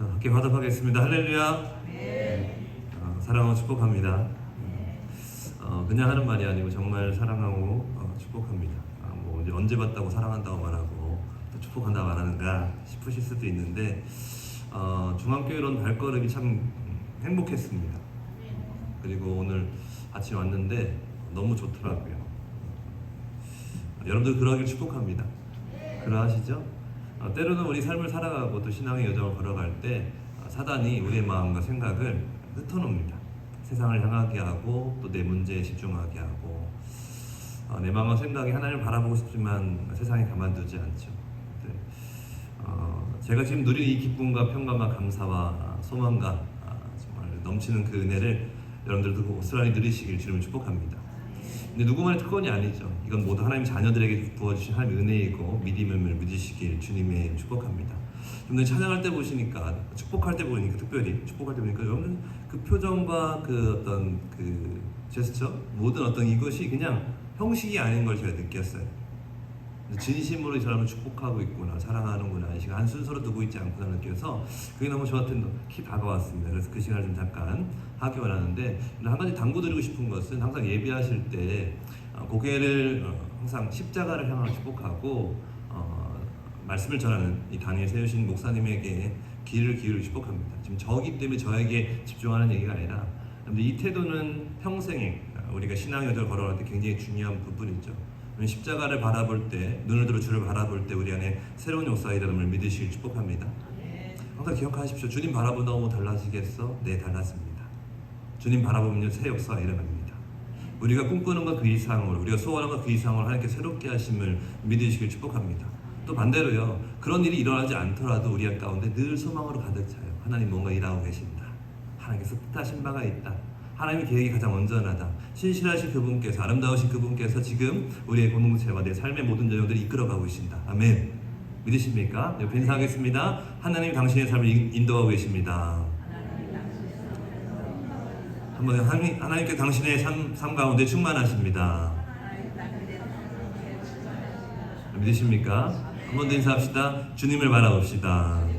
함께 화답하겠습니다. 할렐루야. 사랑하고 축복합니다. 그냥 하는 말이 아니고 정말 사랑하고 축복합니다. 뭐 이제 언제 봤다고 사랑한다고 말하고 또 축복한다고 말하는가 싶으실 수도 있는데 중앙교회로 온 발걸음이 참 행복했습니다. 그리고 오늘 아침에 왔는데 너무 좋더라고요. 여러분들 그러길 축복합니다. 그러하시죠? 때로는 우리 삶을 살아가고 또 신앙의 여정을 걸어갈 때 사단이 우리의 마음과 생각을 흩어놓습니다. 세상을 향하게 하고 또 내 문제에 집중하게 하고 내 마음과 생각이 하나님을 바라보고 싶지만 세상에 가만두지 않죠. 제가 지금 누리는 이 기쁨과 평강과 감사와 소망과 정말 넘치는 그 은혜를 여러분들도 고스란히 누리시길 주님을 축복합니다. 근데 누구만의 특권이 아니죠. 이건 모두 하나님 자녀들에게 부어주신 하나님의 은혜이고 믿음을 믿으시길 주님의 축복합니다. 여러분들 찬양할 때 보시니까 축복할 때 보니까 특별히 축복할 때 보니까 여러분 그 표정과 그 어떤 그 제스처 모든 어떤 이것이 그냥 형식이 아닌 걸 제가 느꼈어요. 진심으로 이 사람을 축복하고 있구나, 사랑하는구나, 이 시간 한 순서로 두고 있지 않구나 느껴서 그게 너무 저한테 깊이 다가왔습니다. 그래서 그 시간을 좀 잠깐 하기 원하는데 한 가지 당부드리고 싶은 것은 항상 예배하실 때 고개를 항상 십자가를 향하여 축복하고 말씀을 전하는 이 단위에 세우신 목사님에게 귀를 기울이고 축복합니다. 지금 저기 때문에 저에게 집중하는 얘기가 아니라 이 태도는 평생에 우리가 신앙 여정을 걸어갈 때 굉장히 중요한 부분이죠. 십자가를 바라볼 때, 눈을 들어 주를 바라볼 때 우리 안에 새로운 역사가 일어남을 믿으시길 축복합니다. 항상 기억하십시오. 주님 바라본다고 달라지겠어? 네, 달라집니다. 주님 바라보면 새 역사가 일어납니다. 우리가 꿈꾸는 것 그 이상으로, 우리가 소원하는 것 그 이상으로 하나님께 새롭게 하심을 믿으시길 축복합니다. 또 반대로요, 그런 일이 일어나지 않더라도 우리 가운데 늘 소망으로 가득 차요. 하나님 뭔가 일하고 계신다. 하나님께서 뜻하신 바가 있다. 하나님의 계획이 가장 온전하다. 신실하신 그분께서, 아름다우신 그분께서 지금 우리의 공동체와 내 삶의 모든 여정들을 이끌어가고 계신다. 아멘. 믿으십니까? 옆에 인사하겠습니다. 하나님 당신의 삶을 인도하고 계십니다. 한번 하나님께 당신의 삶 가운데 충만하십니다. 믿으십니까? 한 번 더 인사합시다. 주님을 바라봅시다.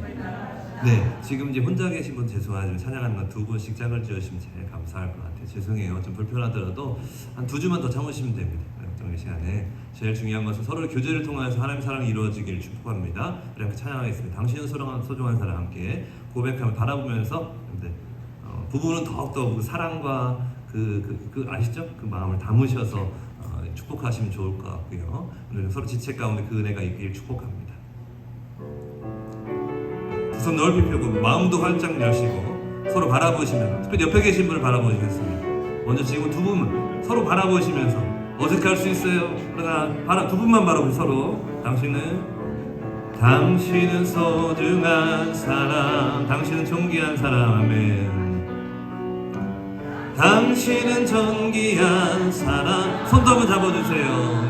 네, 지금 이제 혼자 계신 분 죄송하지만 찬양하는 건 두 분씩 짝을 지어주시면 제일 감사할 것 같아요. 죄송해요. 좀 불편하더라도 한 두 주만 더 참으시면 됩니다. 정리 시간에 제일 중요한 것은 서로의 교제를 통해서 하나님의 사랑이 이루어지기를 축복합니다. 이렇게 찬양하겠습니다. 당신은 소중한 사람 함께 고백하며 바라보면서 부부는 더욱더 그 사랑과 그 아시죠? 그 마음을 담으셔서 축복하시면 좋을 것 같고요. 오늘 서로 지체 가운데 그 은혜가 있기를 축복합니다. 두 손 넓이 펴고 마음도 활짝 여시고 서로 바라보시면, 특별히 옆에 계신 분을 바라보시겠습니다. 먼저 지금 두 분 서로 바라보시면서 어색할 수 있어요. 그러나 두 분만 바라보고 서로 당신은 소중한 사람, 당신은 존귀한 사람. 아멘. 당신은 존귀한 사람. 손도 한번 잡아주세요.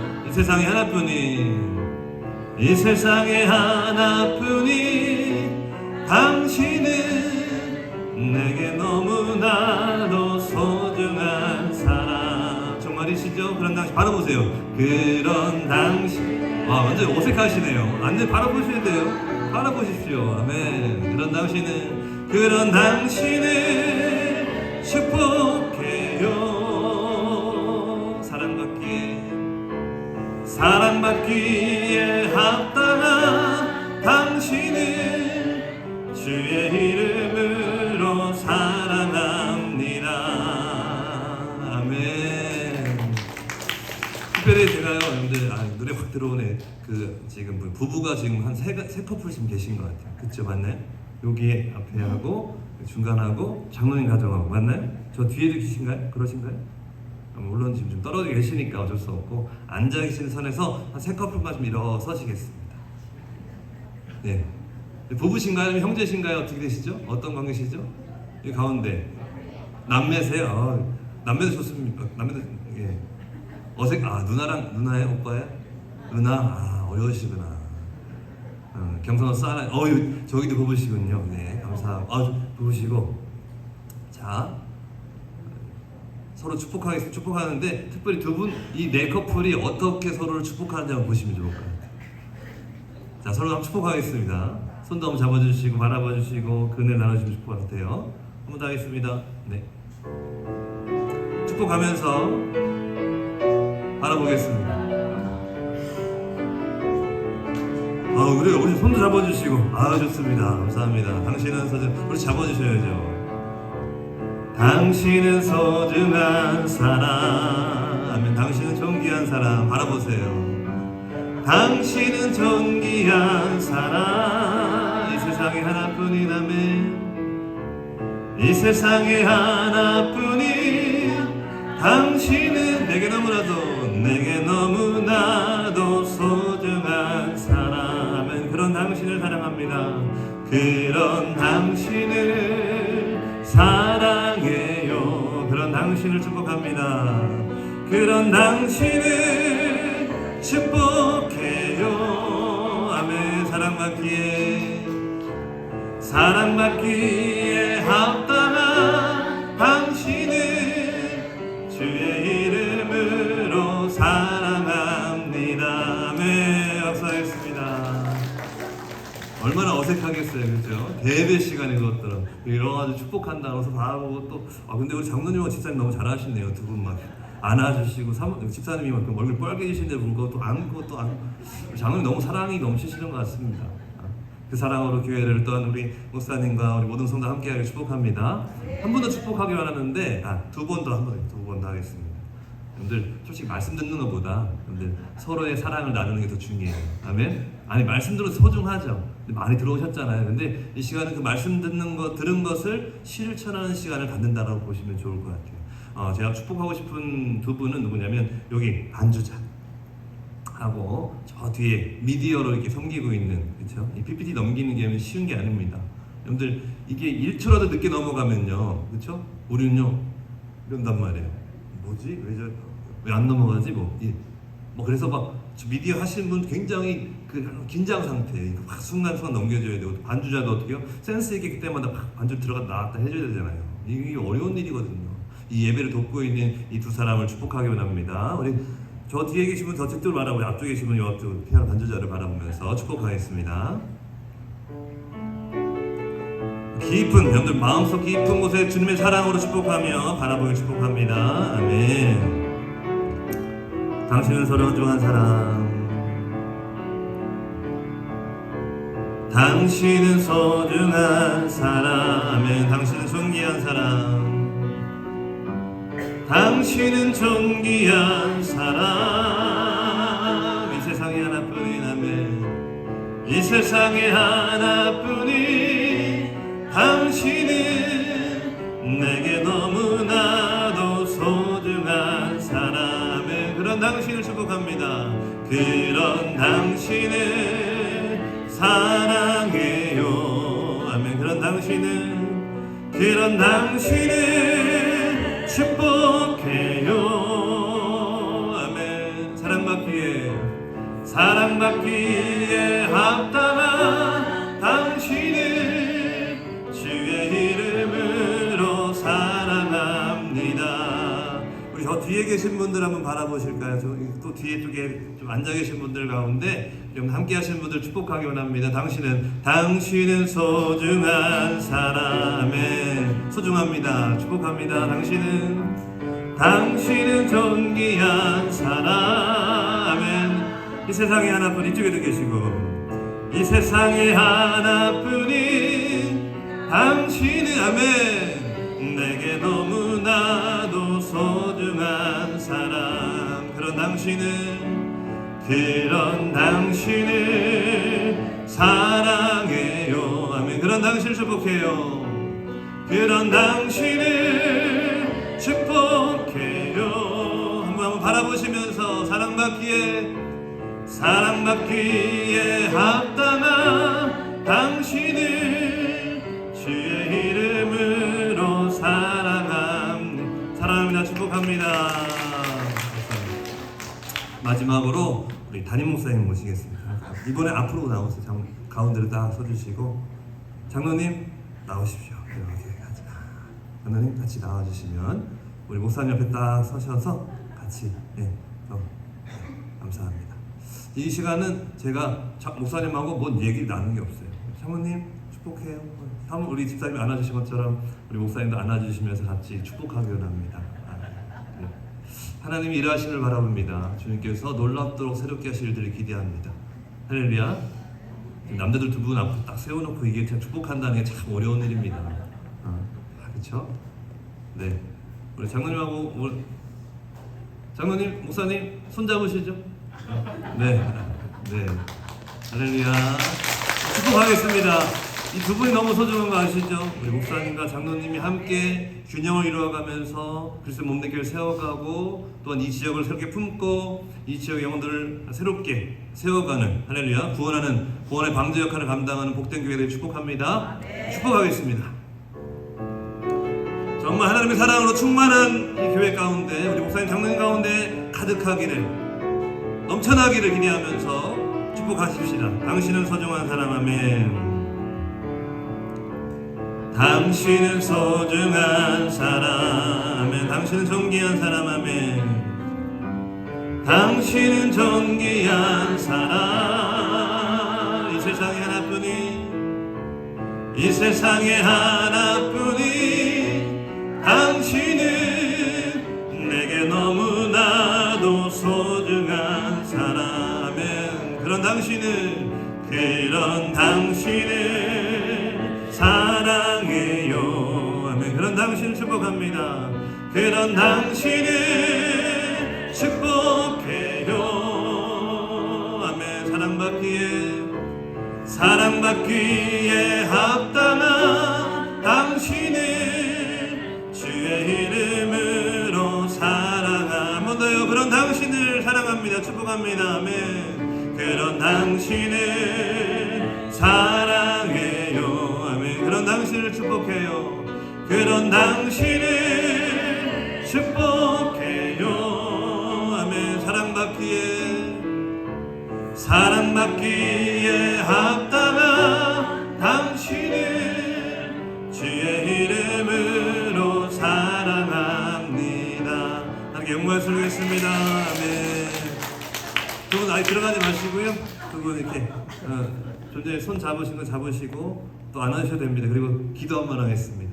이 세상에 하나뿐인 당신은 내게 너무나도 소중한 사람. 정말이시죠? 그런 당신 바라보세요. 그런 당신. 완전 어색하시네요. 완전 바라보셔야 돼요. 바라보십시오. 아멘. 그런 당신을 축복해요. 사랑받기에 합당한 당신을 주의 이름으로 사랑합니다. 아멘. 특별히 제가요, 여러분들 노래 확 들어오네. 지금 부부가 지금 한 세 커플 지금 계신 것 같아요. 그쵸, 맞나요? 여기 앞에 하고 중간하고 장로님 가정하고 맞나요? 저 뒤에도 계신가요? 그러신가요? 물론 지금 좀 떨어져 계시니까 어쩔 수 없고 앉아 계신 선에서 한 세 커플만 좀 일어서시겠습니다. 네. 부부신가요? 아니면 형제신가요? 어떻게 되시죠? 어떤 관계시죠? 이 가운데 남매세요. 남매도 좋습니까? 남매도 예. 누나예요? 오빠예요? 누나. 어려우시구나. 경선호 싸나. 저기도 부부시군요. 네, 감사하고. 부부시고. 자, 서로 축복하는데 특별히 두 분, 이 네 커플이 어떻게 서로를 축복하는지 한번 보시면 좋을 것 같아요. 자, 서로 한번 축복하겠습니다. 손도 한번 잡아주시고 바라봐주시고 그 은혜 나눠주시고 싶을 것 같아요. 한번 더 하겠습니다. 네. 축복하면서 바라보겠습니다. 그래요. 우리 손도 잡아주시고 좋습니다. 감사합니다. 당신은 우리 잡아주셔야죠. 당신은 소중한 사람. 아멘. 당신은 존귀한 사람. 바라보세요. 당신은 존귀한 사람. 이 세상에 하나뿐인 아멘. 이 세상에 하나뿐인 당신은 내게 너무나도 소중한 사람. 아멘. 그런 당신을 사랑합니다. 그런 당신을 사랑해요. 그런 당신을 축복합니다. 그런 당신을 축복해요. 아멘. 사랑받기에 합당한 당신을 주의 이름으로 사랑합니다. 아멘. 박수하겠습니다. 얼마나 어색하겠어요, 그렇죠? 예배 시간에 그것들은 일어나서 축복한다 그래서 바라보고 또 근데 우리 장로님하고 집사님 너무 잘하시네요. 두 분 막 안아주시고 집사님이 막 얼굴 빨개지신데 불구하고 또 안고 또 안고 장로님 너무 사랑이 넘치시는 것 같습니다. 그 사랑으로 교회를 떠난 우리 목사님과 우리 모든 성도 함께하길 축복합니다. 한 번 더 축복하기로 하는데 두 번 더 하겠습니다. 여러분들 솔직히 말씀 듣는 것보다 여러분들 서로의 사랑을 나누는 게 더 중요해요. 아멘. 아니 말씀 들어도 소중하죠. 많이 들어오셨잖아요. 근데 이 시간은 그 말씀 들은 것을 실천하는 시간을 갖는다라고 보시면 좋을 것 같아요. 제가 축복하고 싶은 두 분은 누구냐면 여기 반주자 하고 저 뒤에 미디어로 이렇게 섬기고 있는, 그렇죠? 이 PPT 넘기는 게 쉬운 게 아닙니다. 여러분들 이게 1초라도 늦게 넘어가면요, 그렇죠? 우리는요 이런단 말이에요. 뭐지? 왜 안 넘어가지? 그래서 막 미디어 하시는 분 굉장히 그 긴장 상태, 막 순간순간 넘겨줘야 되고 반주자도 어떻게요? 센스 있게 그때마다 막 반주 들어갔다 나왔다 해줘야 되잖아요. 이게 어려운 일이거든요. 이 예배를 돕고 있는 이 두 사람을 축복하기 원합니다. 우리 저 뒤에 계신 분 저쪽으로 바라보고 앞쪽에 계신 분 이쪽 피아노 반주자를 바라보면서 축복하겠습니다. 여러분들 마음속 깊은 곳에 주님의 사랑으로 축복하며 바라보길 축복합니다. 아멘. 당신은 소중한 사람. 당신은 소중한 사람. 아멘. 당신은 존귀한 사람. 당신은 존귀한 사람. 이 세상에 하나뿐인 아멘. 이 세상에 하나뿐인 당신은 내게 너무나도 소중한 사람의 그런 당신을 축복합니다. 그런 당신을 사랑해요. 아멘. 그런 당신을 축복해요. 아멘. 사랑받기에 합당한 당신을 주의 이름으로 사랑합니다. 우리 저 뒤에 계신 분들 한번 바라보실까요? 또 뒤에 쪽에 좀 앉아 계신 분들 가운데 좀 함께 하신 분들 축복하기 원합니다. 당신은 소중한 사람에 소중합니다. 축복합니다. 당신은 존귀한 사람. 이 세상에 하나뿐, 이쪽에도 계시고 이 세상에 하나뿐인 당신은 아멘. 내게 너무나도 소중한 사람. 그런 당신을 사랑해요. 아멘. 그런 당신을 축복해요. 그런 당신을 축복해요. 한번 바라보시면서 사랑받기에 합당한 당신을 주의 이름으로 사랑합니다. 축복합니다. 마지막으로 우리 담임 목사님 모시겠습니다. 이번에 앞으로 나오세요. 가운데로 딱 서주시고 장로님 나오십시오. 장로님 같이 나와주시면 우리 목사님 옆에 딱 서셔서 같이 감사합니다. 이 시간은 제가 목사님하고 뭔 얘기 나누는 게 없어요. 장모님 축복해요. 한번 우리 집사님이 안아주신 것처럼 우리 목사님도 안아주시면서 같이 축복하기 원합니다. 네. 하나님이 일하시길 바라봅니다. 주님께서 놀랍도록 새롭게 하실 일들을 기대합니다. 할렐루야. 남자들 두 분 앞에 딱 세워놓고 이게 참 축복한다는 게 참 어려운 일입니다. 그렇죠? 네. 우리 장로님하고 장로님, 목사님 손 잡으시죠? 네. 네. 할렐루야. 축복하겠습니다. 이 두 분이 너무 소중한 거 아시죠? 우리 목사님과 장로님이 함께 균형을 이루어가면서 그리스도의 몸되기를 세워가고 또한 이 지역을 새롭게 품고 이 지역의 영혼들을 새롭게 세워가는 할렐루야 구원의 방주 역할을 감당하는 복된 교회를 축복합니다. 축복하겠습니다. 정말 하나님의 사랑으로 충만한 이 교회 가운데 우리 목사님 장로님 가운데 가득하기를 넘쳐나기를 기대하면서 축복하십시다. 당신은 소중한 사람. 아멘. 당신은 소중한 사람. 아멘. 당신은 존귀한 사람. 아멘. 당신은 존귀한 사람. 이 세상에 하나뿐이 이 세상에 하나뿐이 당신은 내게 너무나도 소중한 사람. 아멘. 그런 당신을 사랑해요. 아멘. 그런 당신을 축복합니다. 그런 당신을 축복해요. 아멘. 사랑받기에 합당한 당신을 주의 이름으로 사랑하. 한 번 더요. 그런 당신을 사랑합니다. 축복합니다. 아멘. 그런 당신을 사랑해요. 아멘. 그런 당신을 축복해요. 그런 당신을 축복해요. 아멘. 사랑받기에 합당한 당신을 주의 이름으로 사랑합니다. 하나님께 영광을 돌리겠습니다. 아멘. 두 분 아직 들어가지 마시고요. 두 분 이렇게 좀 전에 손 잡으신 거 잡으시고 또 안아주셔도 됩니다. 그리고 기도 한번 하겠습니다.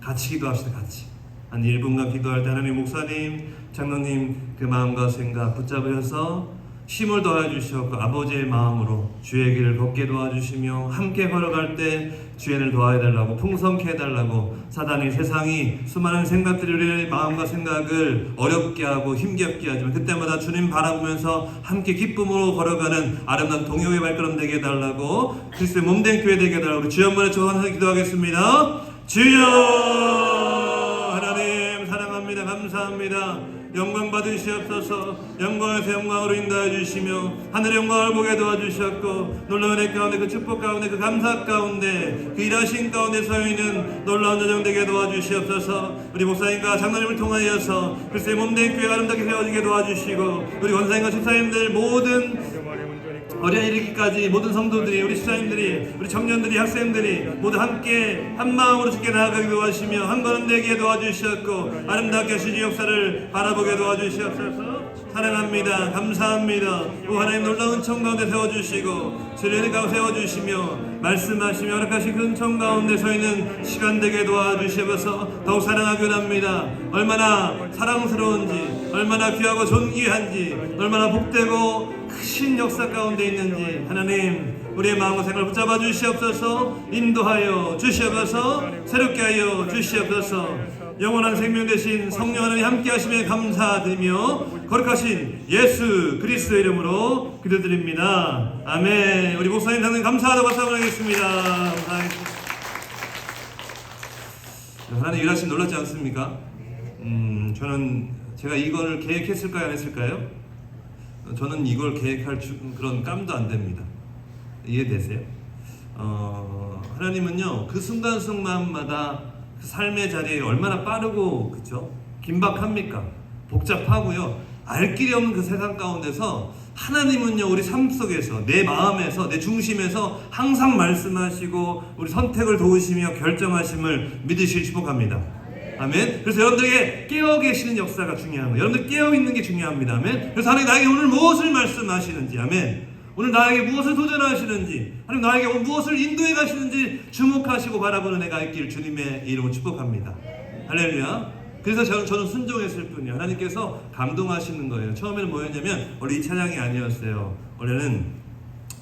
같이 기도합시다. 같이 한 1분간 기도할 때 하나님 목사님, 장로님 그 마음과 생각 붙잡으셔서 힘을 도와주시었고 아버지의 마음으로 주의 길을 걷게 도와주시며 함께 걸어갈 때 주인을 도와달라고 풍성케 해달라고 사단이 세상이 수많은 생각들이 우리의 마음과 생각을 어렵게 하고 힘겹게 하지만 그때마다 주님 바라보면서 함께 기쁨으로 걸어가는 아름다운 동역의 발걸음 되게 해달라고 그리스도의 몸된 교회 되게 해달라고 주여 한번 축원하면서 기도하겠습니다. 주여 하나님 사랑합니다. 감사합니다. 영광 받으시옵소서. 영광에서 영광으로 인도해 주시며 하늘의 영광을 보게 도와주셨고 놀라운 은혜 가운데 그 축복 가운데 그 감사 가운데 그 일하신 가운데 서있는 놀라운 여정 되게 도와주시옵소서. 우리 목사님과 장로님을 통하여서 그리스도의 몸된 교회가 아름답게 세워지게 도와주시고 우리 권사님과 집사님들 모든 어려운 이르기까지 모든 성도들이 우리 집사님들이 우리 청년들이 학생들이 모두 함께 한 마음으로 주께 나아가게 도와주시며 한 걸음 되게 도와주셨고 아름답게 하신 역사를 바라보게 도와주시옵소서. 사랑합니다. 감사합니다. 오 하나님 놀라운 청 가운데 세워주시고 주의 가운데 세워주시며 말씀하시며 허락하신 그 청 가운데 서 있는 시간 되게 도와주시옵소서. 더욱 사랑하기 원합니다. 얼마나 사랑스러운지 얼마나 귀하고 존귀한지 얼마나 복되고 크신 역사 가운데 있는지 하나님 우리의 마음과 생각을 붙잡아 주시옵소서. 인도하여 주시옵소서. 새롭게 하여 주시옵소서. 영원한 생명 되신 성령 하나님 함께 하시며 감사드리며 거룩하신 예수 그리스도의 이름으로 기도드립니다. 아멘. 우리 목사님 장로님 감사하다고 말씀하겠습니다. 감사합니다. 하나님 일하신 놀랍지 않습니까? 저는 제가 이걸 계획했을까요? 안 했을까요? 저는 이걸 계획할 그런 깜도 안 됩니다. 이해되세요? 하나님은요 그 순간순간마다 그 삶의 자리에 얼마나 빠르고 그쵸? 긴박합니까? 복잡하고요 알 길이 없는 그 세상 가운데서 하나님은요 우리 삶 속에서 내 마음에서 내 중심에서 항상 말씀하시고 우리 선택을 도우시며 결정하심을 믿으시길 축복합니다. 아멘. 그래서 여러분들에게 깨어 계시는 역사가 중요한 거예요. 여러분들 깨어 있는 게 중요합니다. 아멘. 그래서 하나님 나에게 오늘 무엇을 말씀하시는지 아멘. 오늘 나에게 무엇을 도전하시는지, 하나님 나에게 무엇을 인도해 가시는지 주목하시고 바라보는 애가 있길 주님의 이름으로 축복합니다. 할렐루야. 그래서 저는 순종했을 뿐이에요. 하나님께서 감동하시는 거예요. 처음에는 뭐였냐면 원래 이 찬양이 아니었어요. 원래는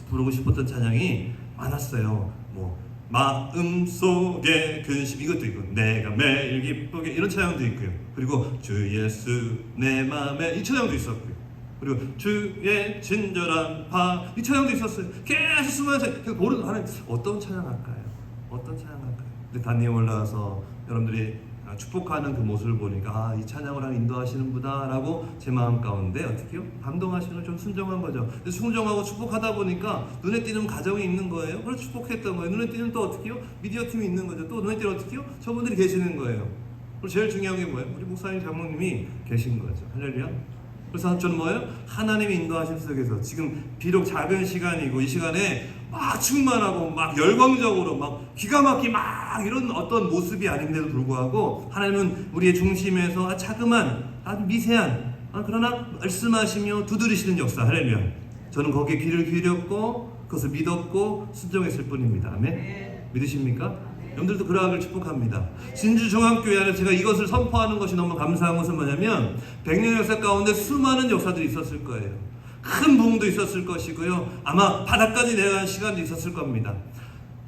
부르고 싶었던 찬양이 많았어요. 뭐 마음속에 근심, 이것도 있고 내가 매일 기쁘게, 이런 찬양도 있고요. 그리고 주 예수 내 마음에, 이 찬양도 있었고요. 그리고 주의 친절한 바, 이 찬양도 있었어요. 계속 숨어서 계속 모르는, 하나님 어떤 찬양 할까요? 어떤 찬양 할까요? 근데 단위에 올라와서 여러분들이 축복하는 그 모습을 보니까 이 찬양을 하는 인도하시는구나 라고 제 마음 가운데 어떻게요? 감동하시는, 좀 순종한 거죠. 순종하고 축복하다 보니까 눈에 띄는 가정이 있는 거예요. 그래서 축복했던 거예요. 눈에 띄는 또 어떻게요? 미디어 팀이 있는 거죠. 또 눈에 띄는 어떻게요? 저분들이 계시는 거예요. 그리고 제일 중요한 게 뭐예요? 우리 목사님, 장모님이 계신 거죠. 할렐루야. 그래서 저는 뭐예요? 하나님이 인도하신 속에서 지금 비록 작은 시간이고 이 시간에 막 충만하고 막 열광적으로 막 기가 막히게 막 이런 어떤 모습이 아닌데도 불구하고 하나님은 우리의 중심에서 자그만, 아주 미세한, 그러나 말씀하시며 두드리시는 역사. 할렐루야. 저는 거기에 귀를 기울였고 그것을 믿었고 순종했을 뿐입니다. 아멘. 믿으십니까? 여러분들도 그러하길 축복합니다. 진주중앙교회 안에 제가 이것을 선포하는 것이 너무 감사한 것은 뭐냐면 100년 역사 가운데 수많은 역사들이 있었을 거예요. 큰 부흥도 있었을 것이고요. 아마 바닥까지 내려가는 시간도 있었을 겁니다.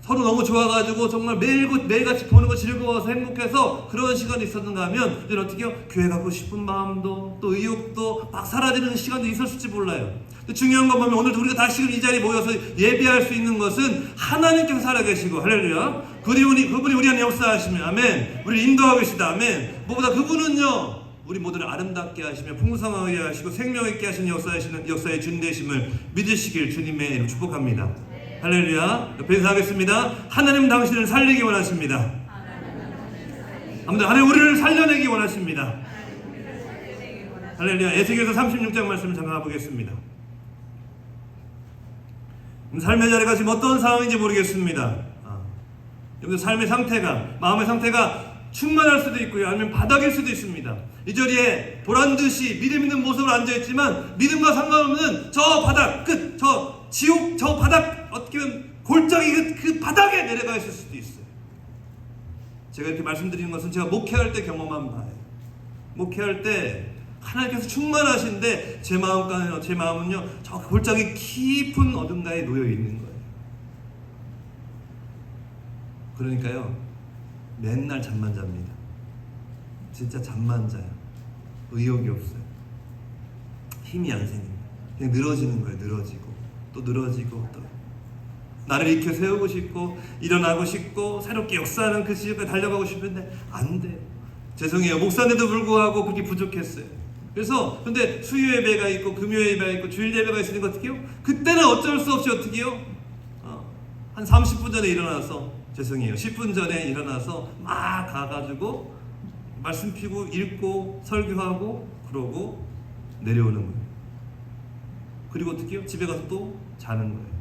서로 너무 좋아가지고 정말 매일같이 보는 거 즐거워서 행복해서 그런 시간이 있었는가 하면 이제 어떻게 해요? 교회 가고 싶은 마음도 또 의욕도 막 사라지는 시간도 있었을지 몰라요. 근데 중요한 건 보면 오늘도 우리가 다시 이 자리에 모여서 예배할 수 있는 것은 하나님께서 살아계시고, 할렐루야. 그분이 우리 안에 역사하시면, 아멘. 우리를 인도하고 계시다, 아멘. 무엇보다 그분은요, 우리 모두를 아름답게 하시며 풍성하게 하시고 생명 있게 하시는 역사의 주님 되심을 믿으시길 주님의 이름 축복합니다. 할렐루야. 옆에 인사하겠습니다. 하나님 당신을 살리기 원하십니다. 아무튼 하나님 우리를 살려내기 원하십니다. 할렐루야. 에스겔서 36장 말씀을 잠깐 보겠습니다. 삶의 자리가 지금 어떤 상황인지 모르겠습니다. 여러분들 삶의 상태가, 마음의 상태가 충만할 수도 있고요, 아니면 바닥일 수도 있습니다. 이 자리에 보란듯이 믿음 있는 모습으로 앉아있지만 믿음과 상관없는 저 바닥 끝, 저 지옥, 저 바닥, 어떻게 보면 골짜기 그 바닥에 내려가 있을 수도 있어요. 제가 이렇게 말씀드리는 것은 제가 목회할 때 경험한 바예요. 목회할 때 하나님께서 충만하신데 제 마음은요 저 골짜기 깊은 어딘가에 놓여 있는 거예요. 그러니까요 맨날 잠만 잡니다. 진짜 잠만 자요. 의욕이 없어요. 힘이 안 생깁니다. 그냥 늘어지는 거예요. 늘어지고 또 늘어지고 또 나를 일으켜 세우고 싶고 일어나고 싶고 새롭게 역사하는 그 지역에 달려가고 싶은데 안 돼요. 죄송해요. 목사인데도 불구하고 그렇게 부족했어요. 그래서 근데 수요 예배가 있고 금요 예배가 있고 주일 예배가 있으니까 어떻게 해요? 그때는 어쩔 수 없이 어떻게 해요? 한 30분 전에 일어나서, 죄송해요, 10분 전에 일어나서 막 가가지고 말씀 피고 읽고 설교하고 그러고 내려오는 거예요. 그리고 어떻게 해요? 집에 가서 또 자는 거예요.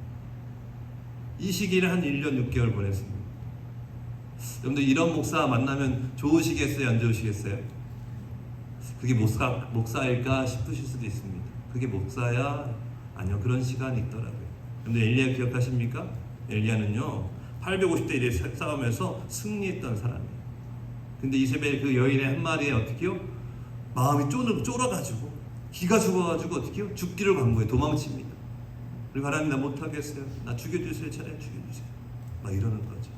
이 시기를 한 1년 6개월 보냈습니다. 여러분들 이런 목사 만나면 좋으시겠어요? 안 좋으시겠어요? 그게 목사일까 싶으실 수도 있습니다. 그게 목사야? 아니요, 그런 시간이 있더라고요. 여러분들 엘리야 기억하십니까? 엘리야는요 850대 1의 싸움에서 승리했던 사람이에요. 근데 이세벨 그 여인의 한 마리에 어떻게 해요? 마음이 쫄아가지고 기가 죽어가지고 어떻게 해요? 죽기를 광고해 도망칩니다. 그리고 하나님 나 못하겠어요. 나 죽여주세요. 차라리 죽여주세요. 막 이러는 거죠.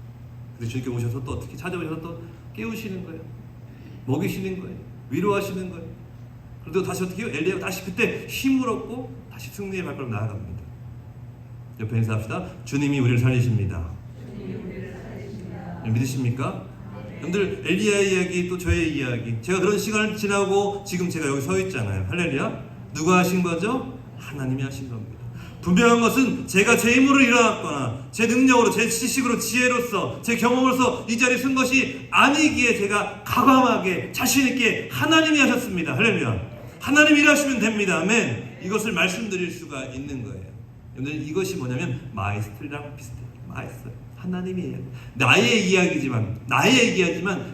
근데 주님께 오셔서 또 어떻게 찾아오셔서 또 깨우시는 거예요. 먹이시는 거예요. 위로하시는 거예요. 그리고 다시 어떻게 해요? 엘리야가 다시 그때 힘을 얻고 다시 승리의 발걸음 나아갑니다. 옆에 인사합시다. 주님이 우리를 살리십니다. 믿으십니까? 여러분들 엘리야의 이야기 또 저의 이야기, 제가 그런 시간을 지나고 지금 제가 여기 서 있잖아요. 할렐루야. 누가 하신 거죠? 하나님이 하신 겁니다. 분명한 것은 제가 제 힘으로 일어났거나 제 능력으로, 제 지식으로, 지혜로서, 제 경험으로서 이 자리에 선 것이 아니기에 제가 과감하게 자신있게 하나님이 하셨습니다. 할렐루야. 하나님이 일하시면 됩니다. 아멘. 이것을 말씀드릴 수가 있는 거예요. 여러분들 이것이 뭐냐면 마이스터랑 비슷해요. 마이스터. 하나님의 나의 이야기지만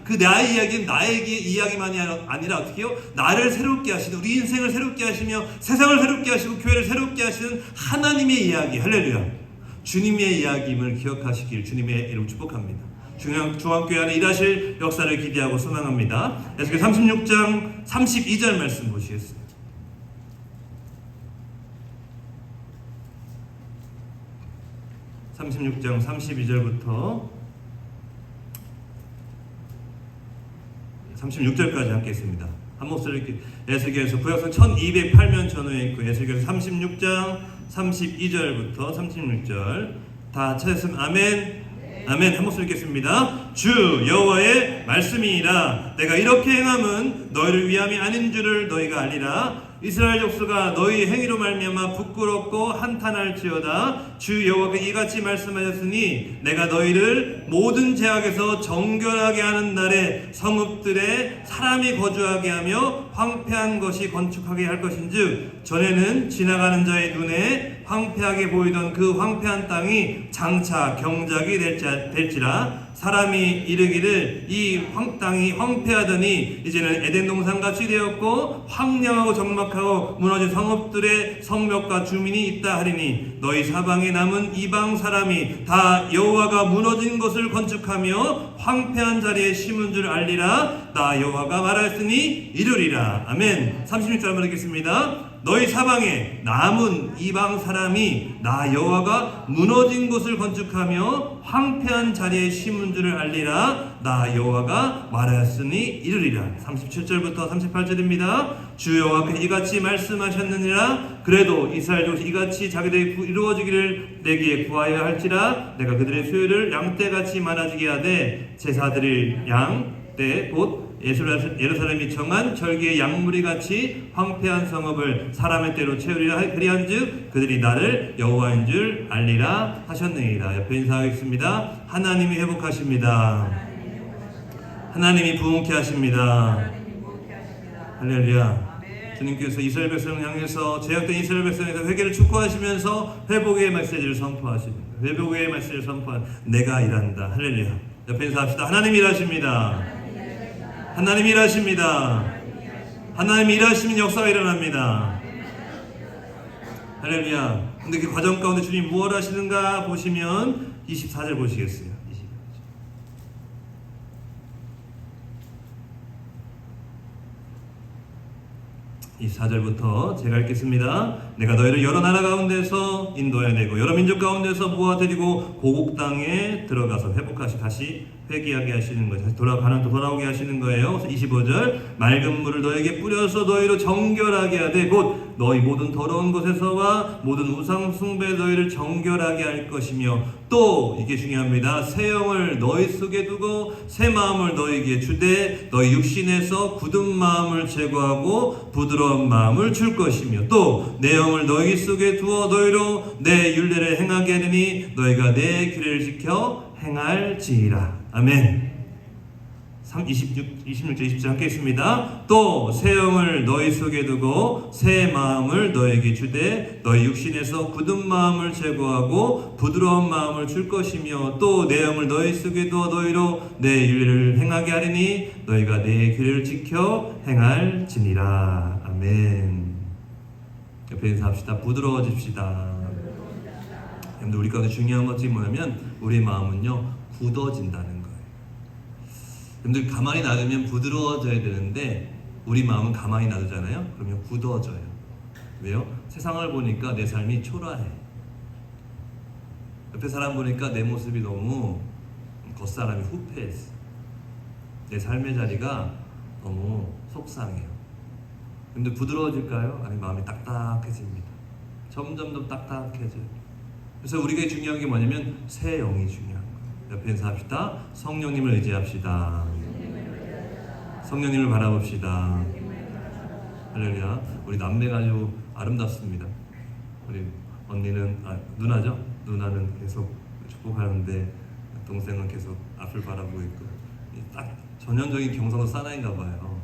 그 나의 이야기는 나의 이야기만이 아니라 어떻게 해요? 나를 새롭게 하시는, 우리 인생을 새롭게 하시며 세상을 새롭게 하시고 교회를 새롭게 하시는 하나님의 이야기. 할렐루야. 주님의 이야기임을 기억하시길 주님의 이름 축복합니다. 중앙교회 안에 일하실 역사를 기대하고 소망합니다. 에스겔 36장 32절 말씀 보시겠습니다. 36장 32절부터 36절까지 함께 있습니다. 한 목소리 이렇게. 에스겔에서 구약성 1208면 전후에 있고 에스겔 36장 32절부터 36절 다 찾았으면 아멘. 아멘. 한 목소리 읽겠습니다. 주 여호와의 말씀이니라. 내가 이렇게 행함은 너희를 위함이 아닌 줄을 너희가 알리라. 이스라엘 족속아, 너희 행위로 말미암아 부끄럽고 한탄할지어다. 주 여호와가 이같이 말씀하셨으니 내가 너희를 모든 죄악에서 정결하게 하는 날에 성읍들에 사람이 거주하게 하며 황폐한 것이 건축하게 할 것인즉, 전에는 지나가는 자의 눈에 황폐하게 보이던 그 황폐한 땅이 장차 경작이 될지라. 사람이 이르기를 이 땅이 황폐하더니 이제는 에덴 동산같이 되었고 황량하고 적막하고 무너진 성읍들의 성벽과 주민이 있다 하리니, 너희 사방에 남은 이방 사람이 다 여호와가 무너진 것을 건축하며 황폐한 자리에 심은 줄 알리라. 나 여호와가 말하였으니 이루리라. 아멘. 36절 한번 읽겠습니다. 너희 사방에 남은 이방 사람이 나 여호와가 무너진 곳을 건축하며 황폐한 자리에 심은 줄을 알리라. 나 여호와가 말하였으니 이르리라. 37절부터 38절입니다. 주 여호와께서 이같이 말씀하셨느니라. 그래도 이스라엘 족속이 이같이 자기들이 이루어지기를 내게 구하여 할지라. 내가 그들의 수요를 양떼같이 많아지게 하되 제사드릴 양떼 곧 예루살렘이 정한 절기의 양무리같이 황폐한 성읍을 사람의 때로 채우리라. 그리한즉 그들이 나를 여호와인 줄 알리라 하셨느니라. 옆에 인사하겠습니다. 하나님이 회복하십니다. 하나님이 부흥케 하십니다. 할렐루야. 주님께서 이스라엘 백성을 향해서 제약된 이스라엘 백성에서 회개를 촉구하시면서 회복의 메시지를 선포하십니다. 회복의 메시지를 선포한 내가 일한다. 할렐루야. 옆에 인사합시다. 하나님이 일하십니다. 하나님 일하십니다. 하나님 일하시면 역사가 일어납니다. 할렐루야. 근데 그 과정 가운데 주님 무엇 하시는가 보시면 24절 보시겠어요. 24절부터 제가 읽겠습니다. 내가 너희를 여러 나라 가운데서 인도해내고 여러 민족 가운데서 모아들이고 고국 땅에 들어가서 다시 회개하게 하시는 거예요. 다시 돌아오게 하시는 거예요. 25절 맑은 물을 너에게 뿌려서 너희로 정결하게 하되 곧 너희 모든 더러운 것에서와 모든 우상 숭배 너희를 정결하게 할 것이며, 또 이게 중요합니다. 새 영을 너희 속에 두고 새 마음을 너희에게 주되 너희 육신에서 굳은 마음을 제거하고 부드러운 마음을 줄 것이며, 또 내 영을 너희 속에 두어 너희로 내 율례를 행하게 하리니 너희가 내 규례를 지켜 행할지이라. 아멘. 26절 27절 함께 있습니다. 또 새 영을 너희 속에 두고 새 마음을 너에게 주되 너희 육신에서 굳은 마음을 제거하고 부드러운 마음을 줄 것이며, 또 내 영을 너희 속에 두어 너희로 내 율례를 행하게 하리니 너희가 내 규례를 지켜 행할지니라. 아멘. 옆에 인사합시다. 부드러워집시다. 여러분들, 우리 가운데 중요한 것이 뭐냐면 우리 마음은요 굳어진다는 거예요. 여러분들, 가만히 놔두면 부드러워져야 되는데 우리 마음은 가만히 놔두잖아요. 그러면 굳어져요. 왜요? 세상을 보니까 내 삶이 초라해. 옆에 사람 보니까 내 모습이 너무 겉사람이 후패했어. 내 삶의 자리가 너무 속상해요. 근데 부드러워질까요? 아니, 마음이 딱딱해집니다. 점점 더 딱딱해져요. 그래서 우리가 중요한 게 뭐냐면 새 영이 중요한 거예요. 옆에 인사합시다. 성령님을 의지합시다. 성령님을 바라봅시다. 할렐루야. 우리 남매가 아주 아름답습니다. 우리 언니는 누나죠? 누나는 계속 축복하는데 동생은 계속 앞을 바라보고 있고, 딱 전형적인 경상도 사나이인가 봐요.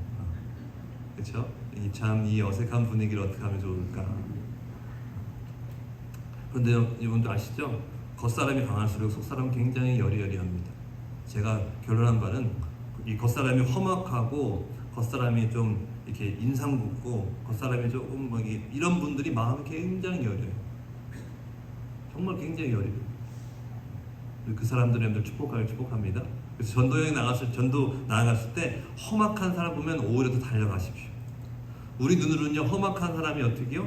그렇죠? 이 어색한 분위기를 어떻게 하면 좋을까? 그런데 여러분도 아시죠? 겉사람이 강할수록 속사람은 굉장히 여리여리합니다. 제가 결론한 바는 이 겉사람이 험악하고 겉사람이 좀 이렇게 인상 굽고 겉사람이 조금 뭐 이런 분들이 마음이 굉장히 여려요. 정말 굉장히 여려요. 그 사람들을 축복합니다. 그래서 전도 나아갔을 때 험악한 사람 보면 오히려 더 달려가십시오. 우리 눈으로는요 험악한 사람이 어떻게요?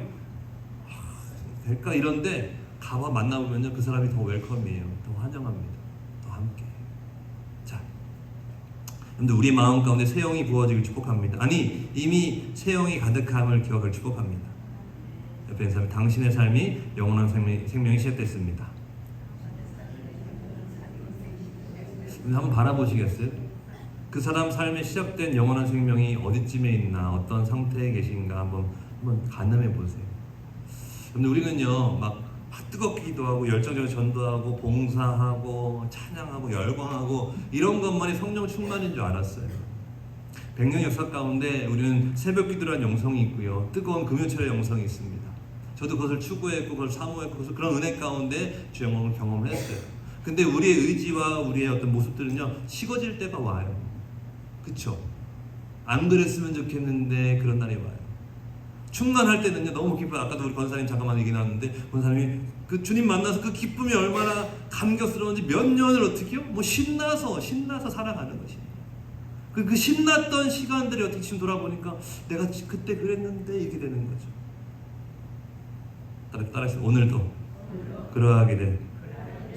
될까 이런데 가봐 만나보면요 그 사람이 더 웰컴이에요. 더 환영합니다. 더 함께. 자, 근데 우리 마음 가운데 새 영이 부어지길 축복합니다. 아니 이미 새 영이 가득함을 기억을 축복합니다. 옆에 있는 사람이 당신의 삶이 영원한 생명이 시작됐습니다. 한번 바라보시겠어요? 그 사람 삶에 시작된 영원한 생명이 어디쯤에 있나, 어떤 상태에 계신가 한번 가늠해 보세요. 근데 우리는요 막 뜨겁게 기도하고 열정적으로 전도하고 봉사하고 찬양하고 열광하고 이런 것만이 성령 충만인 줄 알았어요. 100년 역사 가운데 우리는 새벽 기도라는 영성이 있고요, 뜨거운 금요철의 영성이 있습니다. 저도 그것을 추구했고 그걸 사모했고 그런 은혜 가운데 주 영광을 경험했어요. 근데 우리의 의지와 우리의 어떤 모습들은요 식어질 때가 와요. 그쵸? 안 그랬으면 좋겠는데 그런 날이 와요. 충만할 때는요 너무 기뻐요. 아까도 우리 권사님 잠깐만 얘기 나왔는데 권사님이 그 주님 만나서 그 기쁨이 얼마나 감격스러운지 몇 년을 어떻게요? 뭐 신나서 살아가는 것입니다. 그 신났던 시간들이 어떻게 지금 돌아보니까 내가 그때 그랬는데 이렇게 되는 거죠. 따라서 오늘도 그러하기를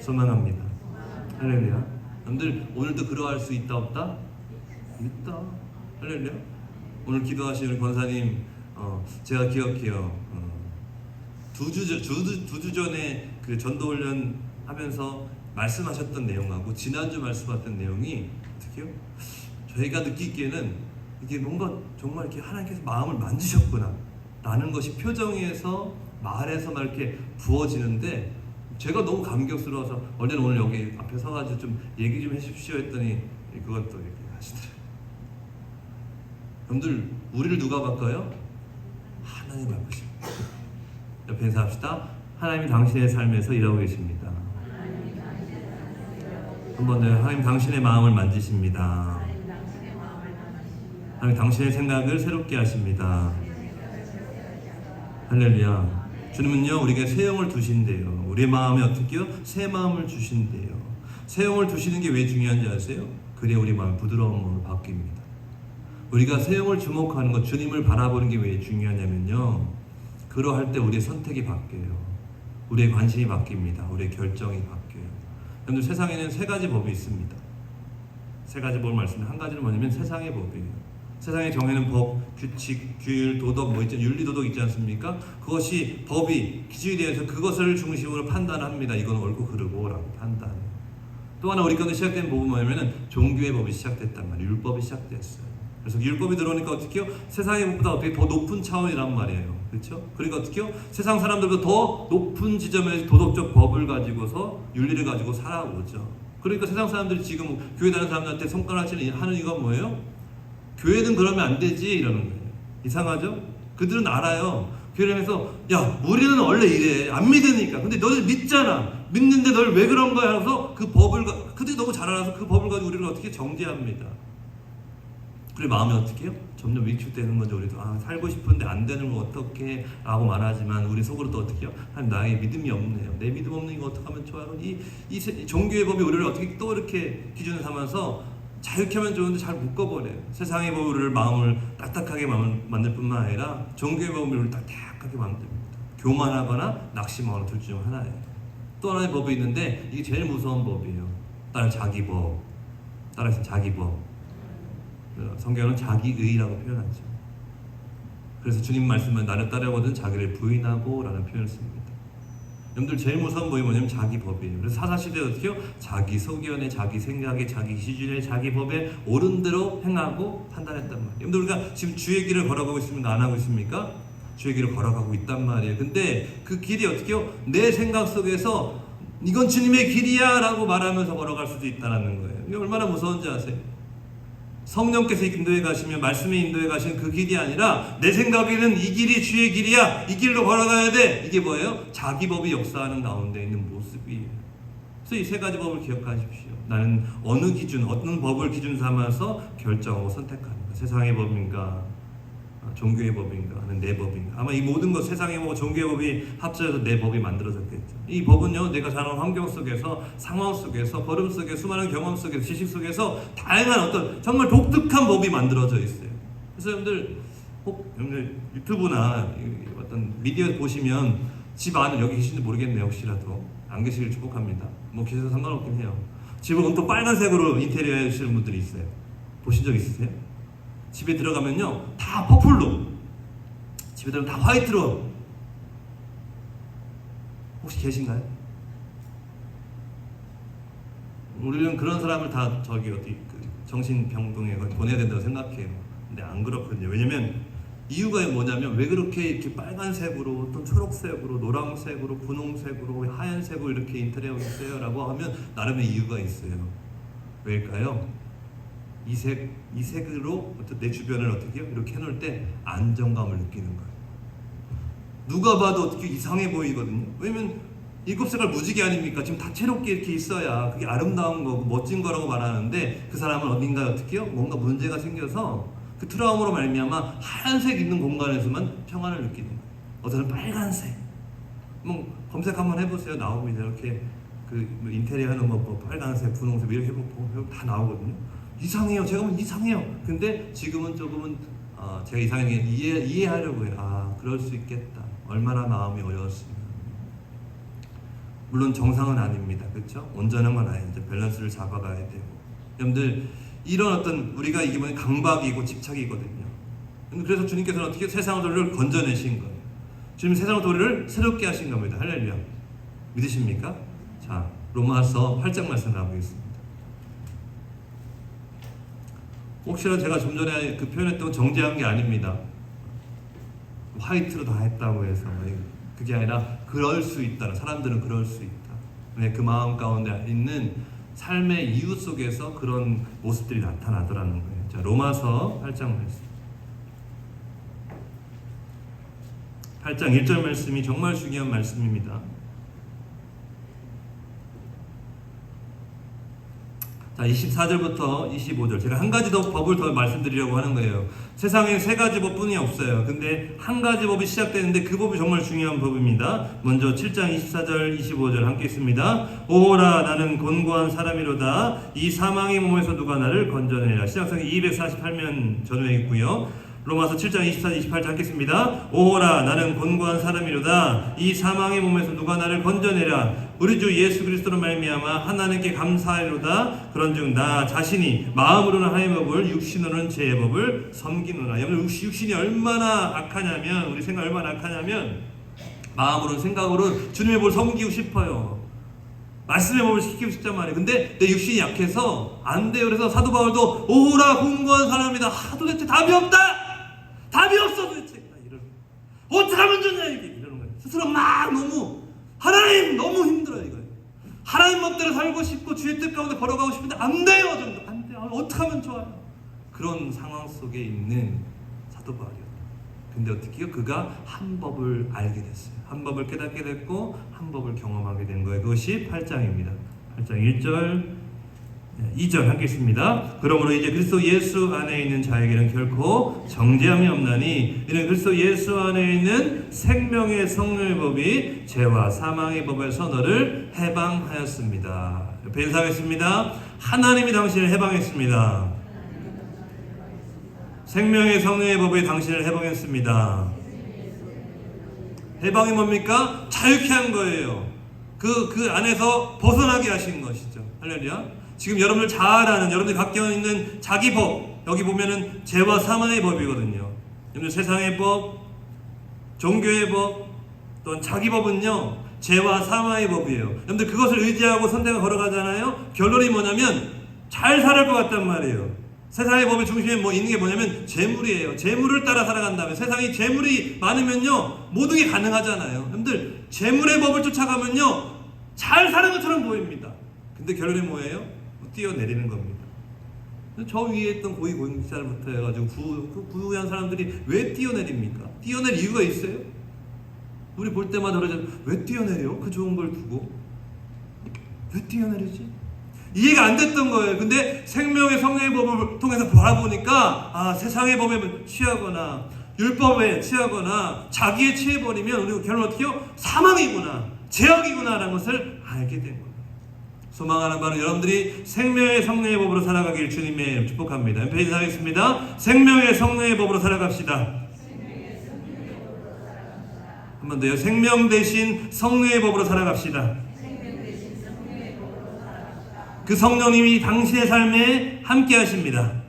소망합니다. 할렐루야. 여러분들 오늘도 그러할 수 있다 없다? 있다. 할렐루야. 오늘 기도하신 우리 권사님 제가 기억해요. 두 주 전에 그 전도 훈련 하면서 말씀하셨던 내용하고 지난주 말씀하셨던 내용이 어떻게요? 저희가 느끼기에는 이게 뭔가 정말 이렇게 하나님께서 마음을 만지셨구나 라는 것이 표정에서 말에서 막 이렇게 부어지는데 제가 너무 감격스러워서 언제는 오늘 여기 앞에 서가지고 좀 얘기 좀 해주십시오 했더니 그것도 얘기하시더라고요. 여러분들 우리를 누가 바꿔요? 하나님 바꾸십니다. 옆에 인사합시다. 하나님이 당신의 삶에서 일하고 계십니다. 한 번 더 하나님 당신의 마음을 만지십니다. 하나님 당신의 생각을 새롭게 하십니다. 할렐루야. 주님은요 우리에게 새 영을 두신대요. 우리 마음에 어떻게요? 새 마음을 주신대요. 새 영을 두시는 게 왜 중요한지 아세요? 그래야 우리 마음이 부드러운 마음으로 바뀝니다. 우리가 새 영을 주목하는 것, 주님을 바라보는 게 왜 중요하냐면요, 그러할 때 우리의 선택이 바뀌어요. 우리의 관심이 바뀝니다. 우리의 결정이 바뀌어요. 여러분들 세상에는 세 가지 법이 있습니다. 세 가지 법을 말씀드리면 한 가지는 뭐냐면 세상의 법이에요. 세상에 정해놓은 법, 규칙, 규율, 도덕, 윤리, 도덕 있지 않습니까? 그것이 법이 기준이 되어서 그것을 중심으로 판단합니다. 이건 옳고 그르고 라고 판단해요. 또 하나 우리 가운데 시작된 법은 뭐냐면 종교의 법이 시작됐단 말이에요. 율법이 시작됐어요. 그래서 율법이 들어오니까 어떻게요? 세상의 법보다 어떻게 더 높은 차원이란 말이에요. 그렇죠? 그러니까 어떻게요? 세상 사람들보다 더 높은 지점에서 도덕적 법을 가지고서 윤리를 가지고 살아오죠. 그러니까 세상 사람들이 지금 교회 다니는 사람들한테 손가락질 하는 이유가 뭐예요? 교회는 그러면 안 되지 이러는 거예요. 이상하죠? 그들은 알아요. 교회에서 야 우리는 원래 이래 안 믿으니까. 근데 너를 믿잖아. 믿는데 널 왜 그런 거야 해서 그 법을 그들이 너무 잘 알아서 그 법을 가지고 우리를 어떻게 정죄합니다. 그래 마음이 어떻게 해요? 점점 위축되는 거죠. 우리도 살고 싶은데 안 되는 거 어떻게 라고 말하지만 우리 속으로 또 어떻게 해요? 하나님 나에게 믿음이 없네요. 내 믿음 없는 이거 어떻게 하면 좋아요? 이 종교의 법이 우리를 어떻게 또 이렇게 기준을 삼아서 자유케 하면 좋은데 잘 묶어버려요. 세상의 법이 우리를 마음을 딱딱하게 만들 뿐만 아니라 종교의 법이 우리를 딱딱하게 만듭니다. 교만하거나 낙심하거나 둘 중 하나예요. 또 하나의 법이 있는데 이게 제일 무서운 법이에요. 따라서 자기법. 따라서 자기법. 성경은 자기의라고 표현하죠. 그래서 주님 말씀은 나를 따르거든 자기를 부인하고 라는 표현을 씁니다. 여러분들 제일 무서운 법이 뭐냐면 자기 법이에요. 그래서 사사시대에 어떻게 해요? 자기 소견에, 자기 생각에, 자기 기준에, 자기 법에 옳은 대로 행하고 판단했단 말이에요. 여러분들 우리가 지금 주의 길을 걸어가고 있습니까? 안 하고 있습니까? 주의 길을 걸어가고 있단 말이에요. 근데 그 길이 어떻게 해요? 내 생각 속에서 이건 주님의 길이야 라고 말하면서 걸어갈 수도 있다는 거예요. 이게 얼마나 무서운지 아세요? 성령께서 인도해 가시면 말씀에 인도해 가시는 그 길이 아니라 내 생각에는 이 길이 주의 길이야. 이 길로 걸어가야 돼. 이게 뭐예요? 자기 법이 역사하는 가운데 있는 모습이에요. 그래서 이 세 가지 법을 기억하십시오. 나는 어느 기준, 어떤 법을 기준 삼아서 결정하고 선택하는가. 세상의 법인가, 종교의 법인가, 하는 내 법인가. 아마 이 모든 것, 세상의 법, 종교의 법이 합쳐져서 내 법이 만들어졌겠죠. 이 법은요, 내가 자란 환경 속에서, 상황 속에서, 걸음 속에, 수많은 경험 속에서, 지식 속에서 다양한 어떤 정말 독특한 법이 만들어져 있어요. 그래서 여러분들 유튜브나 어떤 미디어 보시면 집 안에 여기 계신지 모르겠네요. 혹시라도 안 계시길 축복합니다. 뭐 계셔도 상관없긴 해요. 집을 온통 빨간색으로 인테리어 해주시는 분들이 있어요. 보신 적 있으세요? 집에 들어가면요 다 퍼플로, 집에 들어가면 다 화이트로. 혹시 계신가요? 우리는 그런 사람을 다 저기 어디 정신병동에 보내야 된다고 생각해요. 근데 안 그렇거든요. 왜냐면 이유가 뭐냐면, 왜 그렇게 이렇게 빨간색으로, 또 초록색으로, 노란색으로, 분홍색으로, 하얀색으로 이렇게 인테리어가 있어요? 라고 하면 나름의 이유가 있어요. 왜일까요? 이 색으로 내 주변을 어떻게 해요? 이렇게 해놓을 때 안정감을 느끼는 거예요. 누가 봐도 어떻게 이상해 보이거든요. 왜냐면 일곱 색깔 무지개 아닙니까? 지금 다채롭게 이렇게 있어야 그게 아름다운 거고 멋진 거라고 말하는데, 그 사람은 어딘가 어떻게 해요? 뭔가 문제가 생겨서 그 트라우마로 말미암아 하얀색 있는 공간에서만 평안을 느끼는 거예요. 어제는 빨간색. 뭐 검색 한번 해보세요. 나옵니다. 이렇게 그 인테리어 하는 거 빨간색, 분홍색 이렇게 해보고 다 나오거든요. 이상해요. 제가 보면 이상해요. 근데 지금은 조금은 제가 이상한 게 이해하려고 해요. 그럴 수 있겠다. 얼마나 마음이 어려웠으면. 물론 정상은 아닙니다. 그렇죠? 온전한 건 아니죠. 밸런스를 잡아가야 되고. 여러분들 이런 어떤 우리가 이게 뭐냐 강박이고 집착이거든요. 그래서 주님께서는 어떻게 세상의 도리를 건져내신 거예요. 주님 세상의 도리를 새롭게 하신 겁니다. 할렐루야. 믿으십니까? 자, 로마서 8장 말씀 나오겠습니다. 혹시나 제가 좀 전에 그 표현했던 정죄한 게 아닙니다. 화이트로 다 했다고 해서 그게 아니라 그럴 수 있다. 사람들은 그럴 수 있다. 그 마음 가운데 있는 삶의 이유 속에서 그런 모습들이 나타나더라는 거예요. 자, 로마서 8장 말씀. 8장 1절 말씀이 정말 중요한 말씀입니다. 자, 24절부터 25절. 제가 한 가지 더 법을 더 말씀드리려고 하는 거예요. 세상에 세 가지 법뿐이 없어요. 근데 한 가지 법이 시작되는데 그 법이 정말 중요한 법입니다. 먼저 7장 24절 25절 함께 있습니다. 오호라 나는 곤고한 사람이로다. 이 사망의 몸에서 누가 나를 건져내리라. 시작성이 248면 전후에 있고요. 로마서 7장 24, 28절 하겠습니다. 오호라 나는 곤고한 사람이로다. 이 사망의 몸에서 누가 나를 건져내라. 우리 주 예수 그리스도로 말미암아 하나님께 감사하리로다. 그런즉 나 자신이 마음으로는 하나님의 법을, 육신으로는 죄의 법을 섬기노라. 여러분 육신이 얼마나 악하냐면, 우리 생각 얼마나 악하냐면, 마음으로는 생각으로는 주님의 법을 섬기고 싶어요. 말씀의 법을 지키고 싶단 말이에요. 근데 내 육신이 약해서 안 돼요. 그래서 사도 바울도 오호라 곤고한 사람이다. 도대체 답이 없다. 답이 없어 도대체. 어떻게 하면 좋냐 이러는 거예요. 스스로 막 하나님 너무 힘들어요 이거예요. 하나님 법대로 살고 싶고 주의 뜻 가운데 걸어가고 싶은데 안 돼요. 안 돼요. 어떻게 하면 좋아요. 그런 상황 속에 있는 사도 바울이었다. 근데 어떻게 해요? 그가 한 법을 알게 됐어요. 한 법을 깨닫게 됐고 한 법을 경험하게 된 거예요. 그것이 8장입니다. 8장 1절 2절 하겠습니다. 그러므로 이제 그리스도 예수 안에 있는 자에게는 결코 정죄함이 없나니 이는 그리스도 예수 안에 있는 생명의 성령의 법이 죄와 사망의 법에서 너를 해방하였습니다. 옆에 인사하겠습니다. 하나님이 당신을 해방했습니다. 생명의 성령의 법이 당신을 해방했습니다. 해방이 뭡니까? 자유케 한 거예요. 그 안에서 벗어나게 하신 것이죠. 할렐루야. 지금 여러분들 잘 아는, 여러분들 갖고 있는 자기 법, 여기 보면은 죄와 사망의 법이거든요. 여러분들 세상의 법, 종교의 법, 또는 자기 법은요 죄와 사망의 법이에요. 여러분들 그것을 의지하고 선택을 걸어가잖아요. 결론이 뭐냐면 잘 살을 것 같단 말이에요. 세상의 법의 중심에 있는 게 뭐냐면 재물이에요. 재물을 따라 살아간다면, 세상에 재물이 많으면요 모든 게 가능하잖아요. 여러분들 재물의 법을 쫓아가면요 잘 사는 것처럼 보입니다. 근데 결론이 뭐예요? 뛰어내리는 겁니다. 저 위에 있던 고위공직자부터 해가지고 부유한 사람들이 왜 뛰어내립니까? 뛰어낼 이유가 있어요? 우리 볼 때마다 그러죠. 왜 뛰어내려? 그 좋은 걸 두고. 왜 뛰어내리지? 이해가 안 됐던 거예요. 근데 생명의 성령의 법을 통해서 바라보니까 세상의 법에 취하거나 율법에 취하거나 자기에 취해버리면 우리가 결론 어떻게 해요? 사망이구나, 죄악이구나 라는 것을 알게 된 거예요. 소망하는 바는 여러분들이 생명의 성령의 법으로 살아가길 주님의 이름 축복합니다. 페이지 하겠습니다. 생명의 성령의 법으로 살아갑시다. 한 번 더요. 생명 대신 성령의 법으로 살아갑시다. 그 성령님이 당신의 삶에 함께 하십니다.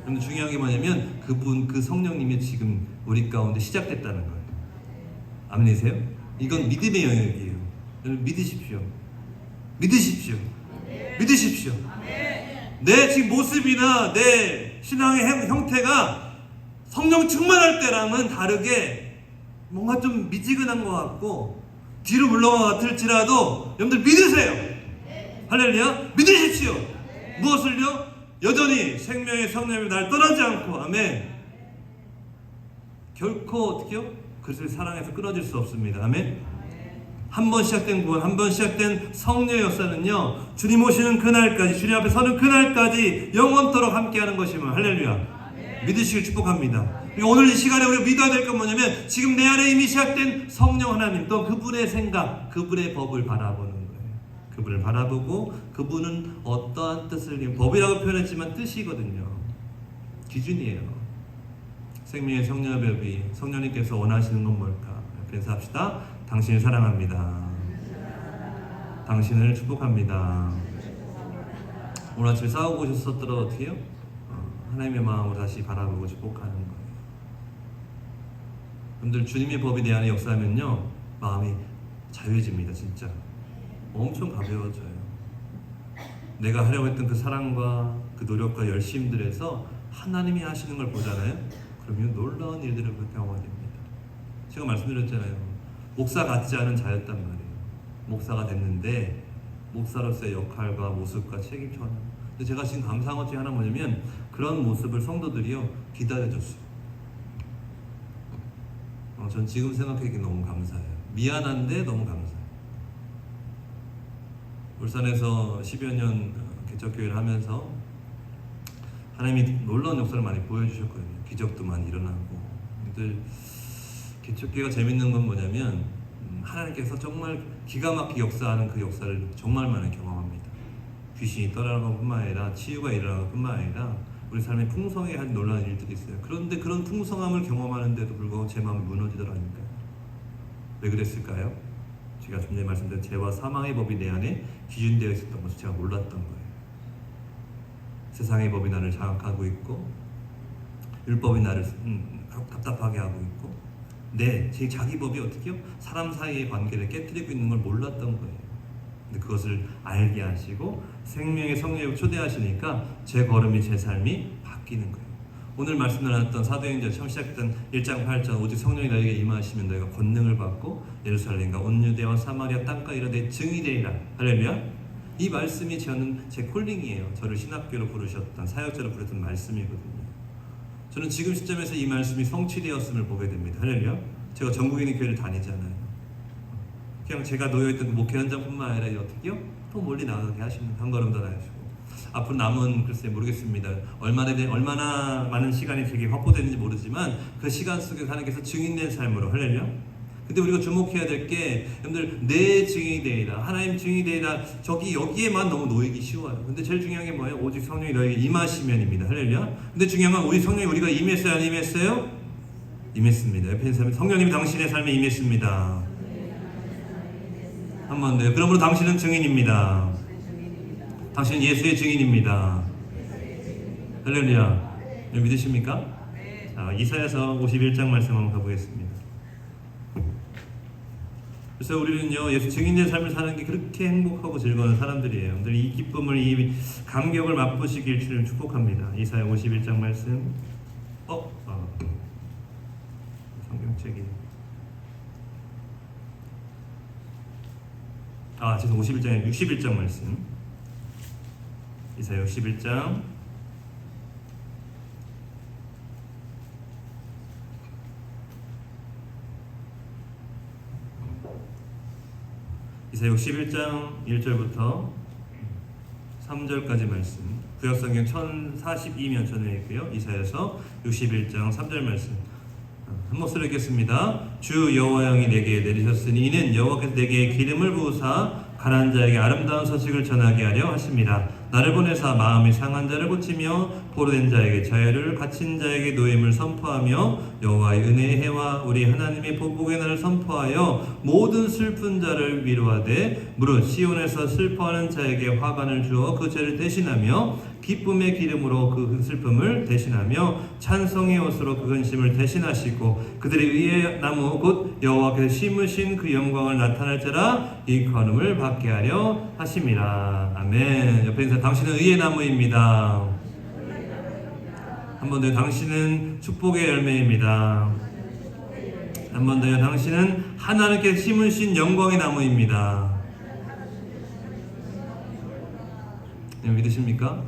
그런데 중요한 게 뭐냐면 그 성령님이 지금 우리 가운데 시작됐다는 거예요. 아멘이세요? 이건 믿음의 영역이에요. 여러분 믿으십시오. 믿으십시오. 믿으십시오. 내 지금 모습이나 내 신앙의 형태가 성령 충만할 때랑은 다르게 뭔가 좀 미지근한 것 같고 뒤로 물러간 것 같을지라도 여러분들 믿으세요. 할렐루야. 믿으십시오. 무엇을요? 여전히 생명의 성령이 날 떠나지 않고 아멘. 결코 어떻게요? 그리스도의 사랑에서 끊어질 수 없습니다. 아멘. 한 번 시작된 구원, 한 번 시작된 성령의 역사는요, 주님 오시는 그날까지, 주님 앞에 서는 그날까지 영원토록 함께하는 것임을 할렐루야. 믿으시길 축복합니다. 그리고 오늘 이 시간에 우리가 믿어야 될 건 뭐냐면 지금 내 안에 이미 시작된 성령 하나님 또 그분의 생각, 그분의 법을 바라보는 거예요. 그분을 바라보고 그분은 어떠한 뜻을, 법이라고 표현했지만 뜻이거든요. 기준이에요. 생명의 성령의 법이 성령님께서 원하시는 건 뭘까? 그래서 합시다. 당신을 사랑합니다. 당신을 축복합니다. 오늘 아침에 싸우고 오셨었더라도 어떻게 해요? 하나님의 마음으로 다시 바라보고 축복하는 거예요. 여러분들 주님의 법이 내 안에 역사하면요 마음이 자유해집니다. 진짜 엄청 가벼워져요. 내가 하려고 했던 그 사랑과 그 노력과 열심들에서 하나님이 하시는 걸 보잖아요. 그러면 놀라운 일들을 경험하게 됩니다. 제가 말씀드렸잖아요. 목사 같지 않은 자였단 말이에요. 목사가 됐는데 목사로서의 역할과 모습과 책임져는. 근데 제가 지금 감사한 것 중에 하나 뭐냐면 그런 모습을 성도들이요 기다려줬어요. 전 지금 생각하기에 너무 감사해요. 미안한데 너무 감사해요. 울산에서 10여 년 개척교회를 하면서 하나님이 놀라운 역사를 많이 보여주셨거든요. 기적도 많이 일어나고. 근데 개척교회가 재밌는 건 뭐냐면 하나님께서 정말 기가 막히게 역사하는 그 역사를 정말 많이 경험합니다. 귀신이 떠나는 것뿐만 아니라 치유가 일어나는 것뿐만 아니라 우리 삶에 풍성하게 한 놀라운 일들이 있어요. 그런데 그런 풍성함을 경험하는데도 불구하고 제 마음이 무너지더라니까요. 왜 그랬을까요? 제가 좀 전에 말씀드린 죄와 사망의 법이 내 안에 기준되어 있었던 것을 제가 몰랐던 거예요. 세상의 법이 나를 장악하고 있고 율법이 나를 답답하게 하고 있고 제 자기 법이 어떻게 해요? 사람 사이의 관계를 깨뜨리고 있는 걸 몰랐던 거예요. 근데 그것을 알게 하시고 생명의 성령을 초대하시니까 제 걸음이 제 삶이 바뀌는 거예요. 오늘 말씀 나눴던 사도행전 처음 시작했던 1장 8절 오직 성령이 너에게 임하시면 너희가 권능을 받고 예루살렘과 온 유대와 사마리아 땅까지 이르되 증인이 되리라. 할렐루야. 이 말씀이 저는 제 콜링이에요. 저를 신학교로 부르셨던 사역자로 부르셨던 말씀이거든요. 저는 지금 시점에서 이 말씀이 성취되었음을 보게 됩니다. 할렐루야. 제가 전국에 있는 교회를 다니잖아요. 그냥 제가 놓여있던 그 목회 현장뿐만 아니라 어떻게요? 또 멀리 나가게 하시는 한 걸음 더 나가시고 앞으로 남은 글쎄 모르겠습니다. 얼마나 많은 시간이 제게 확보되는지 모르지만 그 시간 속에 하나님께서 증인된 삶으로 할렐루야. 근데 우리가 주목해야 될 게 여러분들 내 증인이 되리라 하나님 증인이 되리라 여기에만 너무 놓이기 쉬워요. 근데 제일 중요한 게 뭐예요? 오직 성령이 너에게 임하시면입니다. 할렐루야. 근데 중요한 건 우리 성령이 우리가 임했어요? 안 임했어요? 임했습니다. 옆에 있는 사람이 성령님이 당신의 삶에 임했습니다. 한 번 더. 그러므로 당신은 증인입니다. 당신은 예수의 증인입니다. 할렐루야. 믿으십니까? 자, 이사야서 51장 말씀 한번 가보겠습니다. 그래서 우리는요 예수 증인된 삶을 사는 게 그렇게 행복하고 즐거운 사람들이에요. 늘 이 기쁨을 이 감격을 맛보시길 주님 축복합니다. 이사야 51장 말씀. 성경책이 죄송 51장에 61장 말씀. 이사야 61장 이사야 61장 1절부터 3절까지 말씀, 구약성경 1042면 전에 있고요. 이사야서 61장 3절 말씀 한 목소리 읽겠습니다. 주 여호와 영이 내게 내리셨으니 이는 여호와께서 내게 기름을 부으사 가난한 자에게 아름다운 소식을 전하게 하려 하십니다. 나를 보내사 마음이 상한 자를 고치며 포로된 자에게 자유를, 갇힌 자에게 노임을 선포하며 여호와의 은혜의 해와 우리 하나님의 복복의 날을 선포하여 모든 슬픈 자를 위로하되 무릇 시온에서 슬퍼하는 자에게 화관을 주어 그 죄를 대신하며 기쁨의 기름으로 그 슬픔을 대신하며 찬송의 옷으로 그 근심을 대신하시고 그들의 의의 나무 곧 여호와께서 심으신 그 영광을 나타낼 자라 일컬음을 받게 하려 하심이라. 아멘. 옆에 인사, 당신은 의의 나무입니다. 한 번 더, 당신은 축복의 열매입니다. 한 번 더요, 당신은 하나님께 심으신 영광의 나무입니다. 네, 믿으십니까?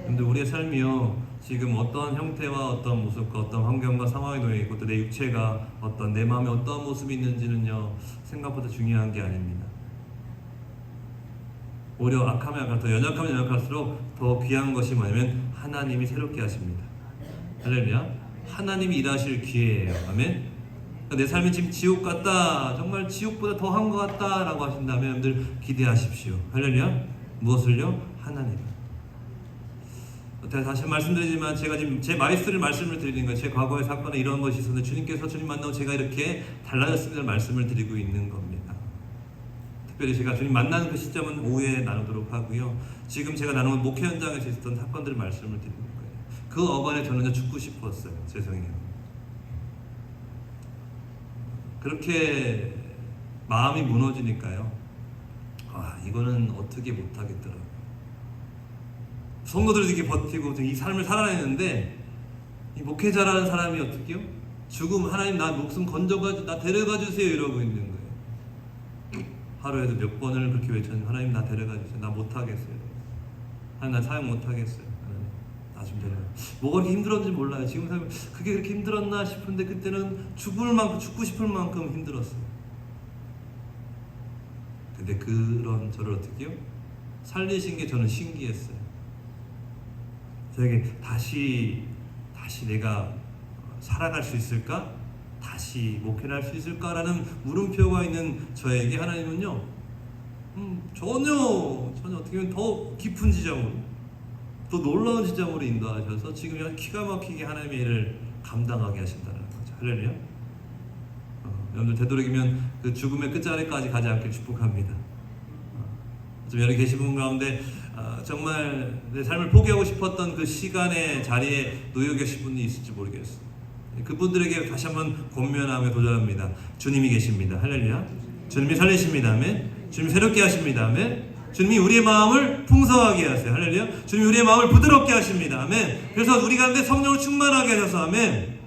근데 우리의 삶이요, 지금 어떤 형태와 어떤 모습과 어떤 환경과 상황에 놓여 있고 또 내 육체가 어떤, 내 마음에 어떤 모습이 있는지는요 생각보다 중요한 게 아닙니다. 오히려 악하면 악할수록, 연약하면 연약할수록 더 귀한 것이 뭐냐면 하나님이 새롭게 하십니다. 할렐루야. 하나님이 일하실 기회예요. 아멘. 내 삶이 지금 지옥 같다, 정말 지옥보다 더한 것 같다 라고 하신다면 여러분들 기대하십시오. 할렐루야. 무엇을요? 하나님. 다시 말씀드리지만 제가 지금 제 마이스터리 말씀을 드리는 거예요. 제 과거의 사건에 이런 것이 있었는데 주님께서 주님 만나고 제가 이렇게 달라졌습니다 말씀을 드리고 있는 겁니다. 특별히 제가 주님 만나는 그 시점은 오후에 나누도록 하고요. 지금 제가 나누는 목회 현장에서 있었던 사건들을 말씀을 드리는 거예요. 그 어간에 저는 죽고 싶었어요. 죄송해요. 그렇게 마음이 무너지니까요. 이거는 어떻게 못하겠더라고요. 성도들도 이렇게 버티고 이 삶을 살아내는데 이 목회자라는 사람이 어떻게요? 죽음, 하나님 나 목숨 건져가지고 나 데려가 주세요 이러고 있는 거예요. 하루에도 몇 번을 그렇게 외쳤는데 하나님 나 데려가 주세요. 나 못하겠어요. 하나님 나 사역 못하겠어요. 하나님 나 좀 데려가. 뭐가 그렇게 힘들었는지 몰라요. 지금 생각하면 그게 그렇게 힘들었나 싶은데 그때는 죽을 만큼, 죽고 싶을 만큼 힘들었어요. 근데 그런 저를 어떻게요? 살리신 게 저는 신기했어요. 저에게 다시 내가 살아갈 수 있을까? 다시 목회를 할 수 있을까라는 물음표가 있는 저에게 하나님은요, 전혀 어떻게 보면 더 깊은 지점으로, 더 놀라운 지점으로 인도하셔서 지금 기가 막히게 하나님의 일을 감당하게 하신다는 거죠. 할렐루야. 여러분들 되도록이면 그 죽음의 끝자리까지 가지 않길 축복합니다. 좀 여기 계신 분 가운데 정말 내 삶을 포기하고 싶었던 그 시간의 자리에 놓여 계신 분이 있을지 모르겠어요. 그분들에게 다시 한번 권면하며 도전합니다. 주님이 계십니다. 할렐루야. 주님이 살리십니다. 아멘. 주님이 새롭게 하십니다. 아멘. 주님이 우리의 마음을 풍성하게 하세요. 할렐루야. 주님이 우리의 마음을 부드럽게 하십니다. 아멘. 그래서 우리 가운데 성령을 충만하게 하셔서 아멘.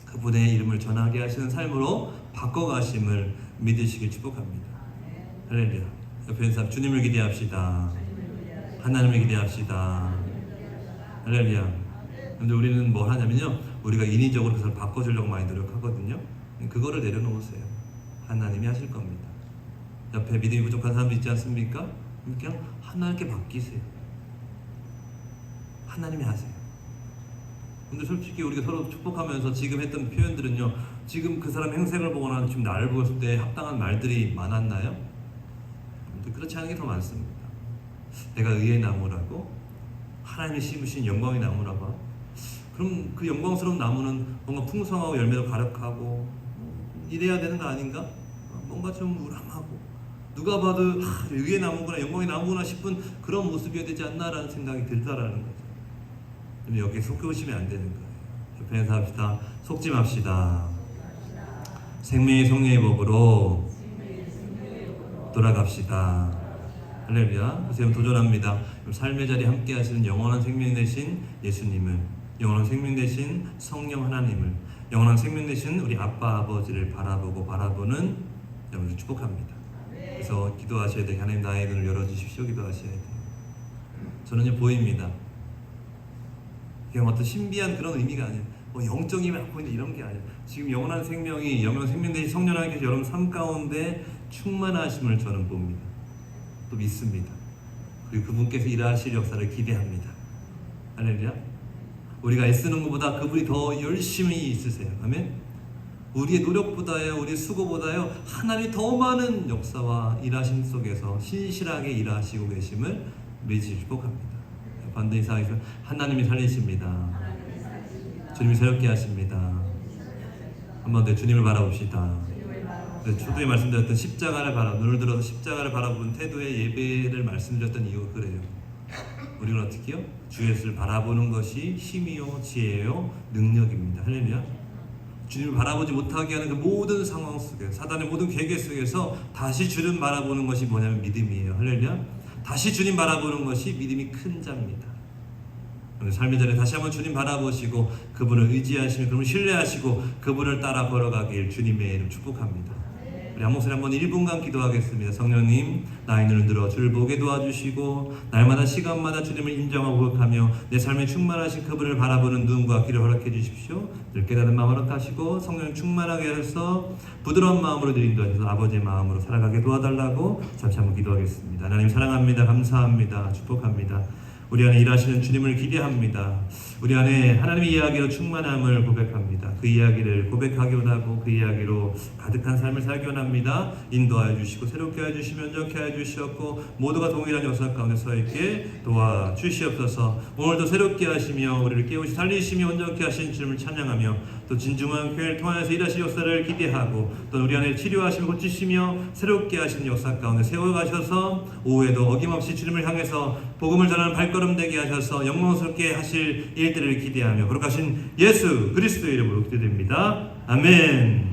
그분의 이름을 전하게 하시는 삶으로 바꿔가심을 믿으시길 축복합니다. 할렐루야. 옆에 있는 사람 주님을 기대합시다. 하나님을 기대합시다. 할렐루야. 근데 우리는 뭘 하냐면요, 우리가 인위적으로 그것을 바꿔주려고 많이 노력하거든요. 그거를 내려놓으세요. 하나님이 하실 겁니다. 옆에 믿음이 부족한 사람도 있지 않습니까? 그냥 하나님께 맡기세요. 하나님이 하세요. 근데 솔직히 우리가 서로 축복하면서 지금 했던 표현들은요, 지금 그 사람 행색을 보거나 지금 나를 보았을 때 합당한 말들이 많았나요? 근데 그렇지 않은 게 더 많습니다. 내가 의의 나무라고, 하나님이 심으신 영광의 나무라고. 그럼 그 영광스러운 나무는 뭔가 풍성하고 열매도 가득하고 이래야 되는 거 아닌가? 뭔가 좀 우람하고 누가 봐도 의의 나무구나, 영광의 나무구나 싶은 그런 모습이어야 되지 않나라는 생각이 들다라는 거죠. 근데 여기에 속으시면 안 되는 거예요. 옆에 인사 합시다. 속지 맙시다. 생명의 성령의 법으로 돌아갑시다. 할렐루야. 그래서 도전합니다. 삶의 자리에 함께 하시는 영원한 생명 되신 예수님을, 영원한 생명 되신 성령 하나님을, 영원한 생명 되신 우리 아빠 아버지를 바라보는 여러분을 축복합니다. 그래서 기도하셔야 돼요. 하나님 나의 눈을 열어주십시오. 기도하셔야 돼요. 저는요 보입니다. 그냥 어떤 신비한 그런 의미가 아니에요. 뭐 영적인 갖고 있는 이런 게 아니에요. 지금 영원한 생명이, 영원한 생명 되신 성령 하나님께서 여러분 삶 가운데 충만하심을 저는 봅니다. 또 믿습니다. 그리고 그분께서 일하실 역사를 기대합니다. 할렐루야. 우리가 애쓰는 것보다 그분이 더 열심히 있으세요. 아멘. 우리의 노력보다요, 우리의 수고보다요, 하나님이 더 많은 역사와 일하심 속에서 신실하게 일하시고 계심을 믿으시기 축복합니다. 반드시 살아계시면 하나님이 살리십니다. 주님이 새롭게 하십니다. 한 번 더 주님을 바라봅시다. 초두에 말씀드렸던 십자가를 눈을 들어서 십자가를 바라보는 태도의 예배를 말씀드렸던 이유가 그래요. 우리는 어떻게 해요? 주 예수를 바라보는 것이 힘이요, 지혜요, 능력입니다. 할렐루야. 주님을 바라보지 못하게 하는 그 모든 상황 속에, 사단의 모든 계획 속에서 다시 주님 바라보는 것이 뭐냐면 믿음이에요. 할렐루야. 다시 주님 바라보는 것이 믿음이 큰 자입니다. 삶의 자리에 다시 한번 주님 바라보시고 그분을 의지하시며 그분을 신뢰하시고 그분을 따라 걸어가길 주님의 이름 축복합니다. 우리 한 목소리 한번 1분간 기도하겠습니다. 성령님, 나의 눈을 들어 주를 보게 도와주시고 날마다 시간마다 주님을 인정하고 고백하며 내 삶에 충만하신 그분을 바라보는 눈과 귀를 허락해 주십시오. 늘 깨닫는 마음 허락하시고 성령 충만하게 해서 부드러운 마음으로 늘 인도하셔서 아버지의 마음으로 살아가게 도와달라고 잠시 한번 기도하겠습니다. 하나님 사랑합니다. 감사합니다. 축복합니다. 우리 안에 일하시는 주님을 기대합니다. 우리 안에 하나님의 이야기로 충만함을 고백합니다. 그 이야기를 고백하기 원하고 그 이야기로 가득한 삶을 살기 원합니다. 인도하여 주시고 새롭게 하여 주시며 온전케 하여 주시었고 모두가 동일한 역사 가운데 서 있게 도와주시옵소서. 오늘도 새롭게 하시며 우리를 깨우시 살리시며 온전케 하신 주님을 찬양하며 또 진중한 교회를 통하여서 일하실 역사를 기대하고 또 우리 안에 치료하시며 고치시며 새롭게 하시는 역사 가운데 세워가셔서 오후에도 어김없이 주님을 향해서 복음을 전하는 발걸음 되게 하셔서 영광스럽게 하실 일들을 기대하며 거룩하신 예수 그리스도의 이름으로 기도드립니다. 아멘.